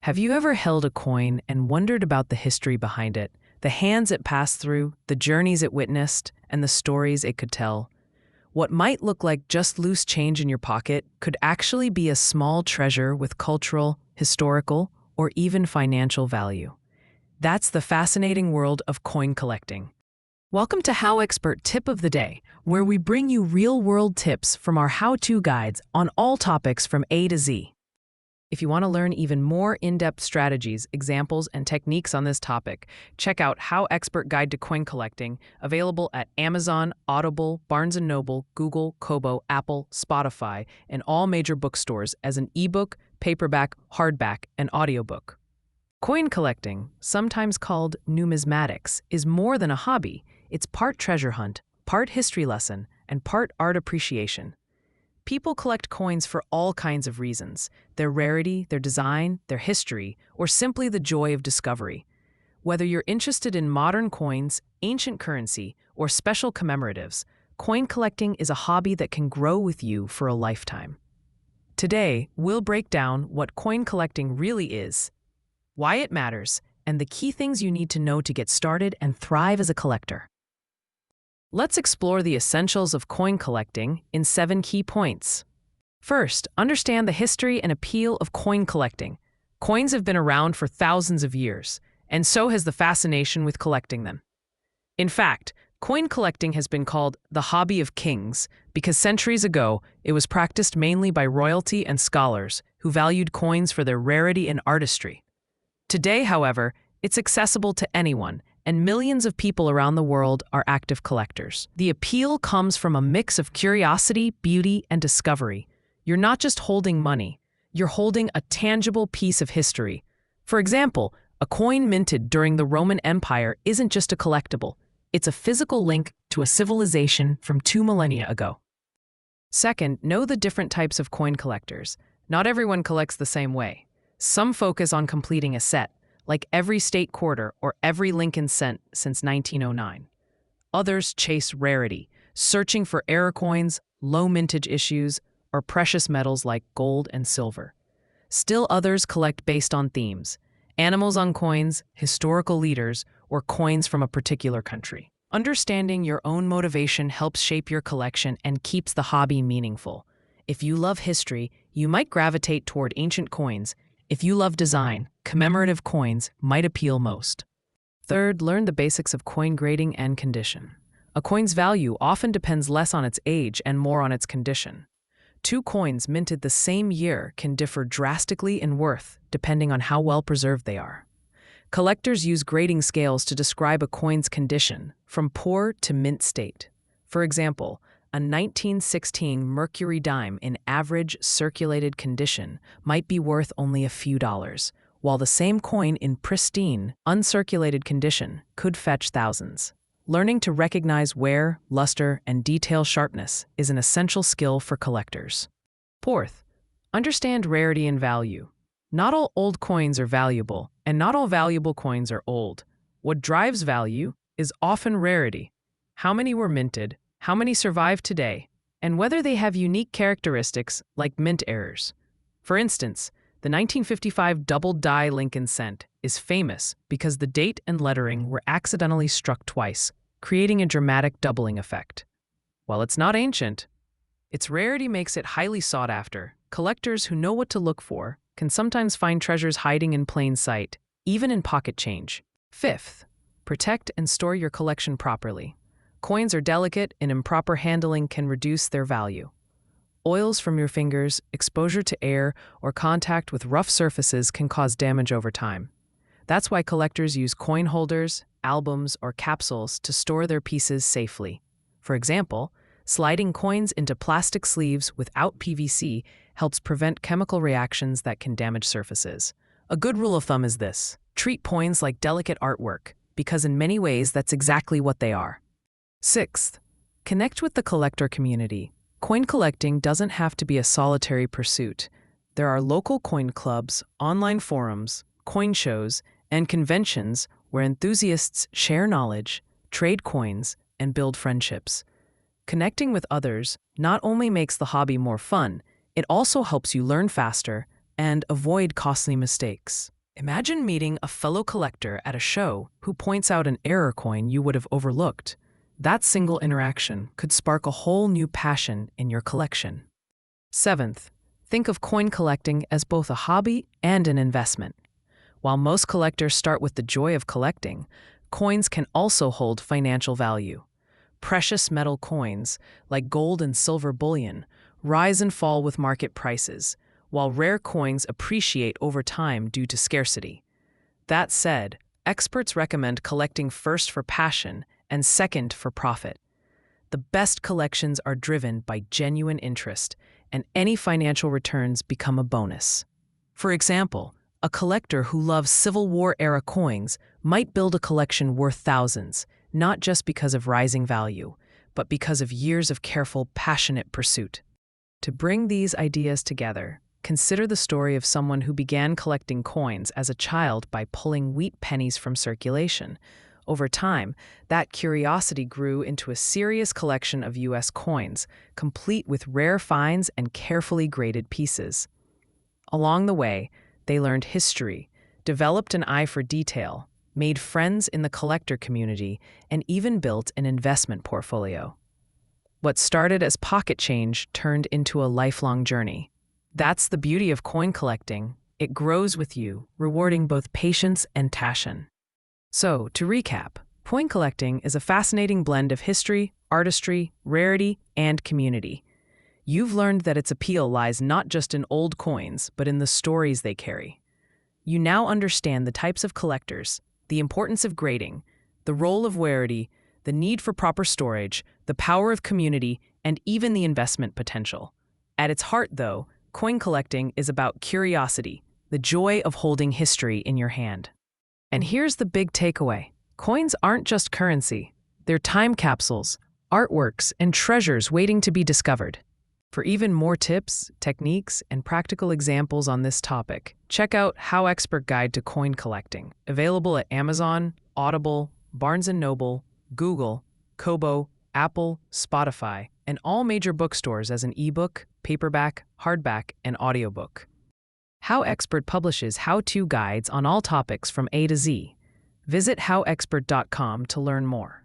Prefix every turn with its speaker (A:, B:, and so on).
A: Have you ever held a coin and wondered about the history behind it, the hands it passed through, the journeys it witnessed, and the stories it could tell? What might look like just loose change in your pocket could actually be a small treasure with cultural, historical, or even financial value. That's the fascinating world of coin collecting. Welcome to HowExpert Tip of the Day, where we bring you real-world tips from our how-to guides on all topics from A to Z. If you want to learn even more in-depth strategies, examples, and techniques on this topic, check out HowExpert Guide to Coin Collecting, available at Amazon, Audible, Barnes & Noble, Google, Kobo, Apple, Spotify, and all major bookstores as an ebook, paperback, hardback, and audiobook. Coin collecting, sometimes called numismatics, is more than a hobby. It's part treasure hunt, part history lesson, and part art appreciation. People collect coins for all kinds of reasons: their rarity, their design, their history, or simply the joy of discovery. Whether you're interested in modern coins, ancient currency, or special commemoratives, coin collecting is a hobby that can grow with you for a lifetime. Today, we'll break down what coin collecting really is, why it matters, and the key things you need to know to get started and thrive as a collector. Let's explore the essentials of coin collecting in 7 key points. First, understand the history and appeal of coin collecting. Coins have been around for thousands of years, and so has the fascination with collecting them. In fact, coin collecting has been called the hobby of kings because centuries ago it was practiced mainly by royalty and scholars who valued coins for their rarity and artistry. Today, however, it's accessible to anyone, and millions of people around the world are active collectors. The appeal comes from a mix of curiosity, beauty, and discovery. You're not just holding money, you're holding a tangible piece of history. For example, a coin minted during the Roman Empire isn't just a collectible, it's a physical link to a civilization from 2 millennia ago. Second, know the different types of coin collectors. Not everyone collects the same way. Some focus on completing a set, like every state quarter or every Lincoln cent since 1909. Others chase rarity, searching for error coins, low mintage issues, or precious metals like gold and silver. Still others collect based on themes: animals on coins, historical leaders, or coins from a particular country. Understanding your own motivation helps shape your collection and keeps the hobby meaningful. If you love history, you might gravitate toward ancient coins. If you love design, commemorative coins might appeal most. Third, learn the basics of coin grading and condition. A coin's value often depends less on its age and more on its condition. 2 coins minted the same year can differ drastically in worth depending on how well preserved they are. Collectors use grading scales to describe a coin's condition, from poor to mint state. For example, a 1916 Mercury dime in average circulated condition might be worth only a few dollars, while the same coin in pristine, uncirculated condition could fetch thousands. Learning to recognize wear, luster, and detail sharpness is an essential skill for collectors. Fourth, understand rarity and value. Not all old coins are valuable, and not all valuable coins are old. What drives value is often rarity. How many were minted, how many survive today, and whether they have unique characteristics like mint errors. For instance, the 1955 double-die Lincoln cent is famous because the date and lettering were accidentally struck twice, creating a dramatic doubling effect. While it's not ancient, its rarity makes it highly sought after. Collectors who know what to look for can sometimes find treasures hiding in plain sight, even in pocket change. Fifth, protect and store your collection properly. Coins are delicate, and improper handling can reduce their value. Oils from your fingers, exposure to air, or contact with rough surfaces can cause damage over time. That's why collectors use coin holders, albums, or capsules to store their pieces safely. For example, sliding coins into plastic sleeves without PVC helps prevent chemical reactions that can damage surfaces. A good rule of thumb is this: treat coins like delicate artwork, because in many ways that's exactly what they are. Sixth, connect with the collector community. Coin collecting doesn't have to be a solitary pursuit. There are local coin clubs, online forums, coin shows, and conventions where enthusiasts share knowledge, trade coins, and build friendships. Connecting with others not only makes the hobby more fun, it also helps you learn faster and avoid costly mistakes. Imagine meeting a fellow collector at a show who points out an error coin you would have overlooked. That single interaction could spark a whole new passion in your collection. Seventh, think of coin collecting as both a hobby and an investment. While most collectors start with the joy of collecting, coins can also hold financial value. Precious metal coins, like gold and silver bullion, rise and fall with market prices, while rare coins appreciate over time due to scarcity. That said, experts recommend collecting first for passion and second for profit. The best collections are driven by genuine interest, and any financial returns become a bonus. For example, a collector who loves Civil War-era coins might build a collection worth thousands, not just because of rising value, but because of years of careful, passionate pursuit. To bring these ideas together, consider the story of someone who began collecting coins as a child by pulling wheat pennies from circulation. Over time, that curiosity grew into a serious collection of U.S. coins, complete with rare finds and carefully graded pieces. Along the way, they learned history, developed an eye for detail, made friends in the collector community, and even built an investment portfolio. What started as pocket change turned into a lifelong journey. That's the beauty of coin collecting. It grows with you, rewarding both patience and passion. So, to recap, coin collecting is a fascinating blend of history, artistry, rarity, and community. You've learned that its appeal lies not just in old coins, but in the stories they carry. You now understand the types of collectors, the importance of grading, the role of rarity, the need for proper storage, the power of community, and even the investment potential. At its heart, though, coin collecting is about curiosity, the joy of holding history in your hand. And here's the big takeaway. Coins aren't just currency. They're time capsules, artworks, and treasures waiting to be discovered. For even more tips, techniques, and practical examples on this topic, check out HowExpert Guide to Coin Collecting, available at Amazon, Audible, Barnes & Noble, Google, Kobo, Apple, Spotify, and all major bookstores as an ebook, paperback, hardback, and audiobook. HowExpert publishes how-to guides on all topics from A to Z. Visit howexpert.com to learn more.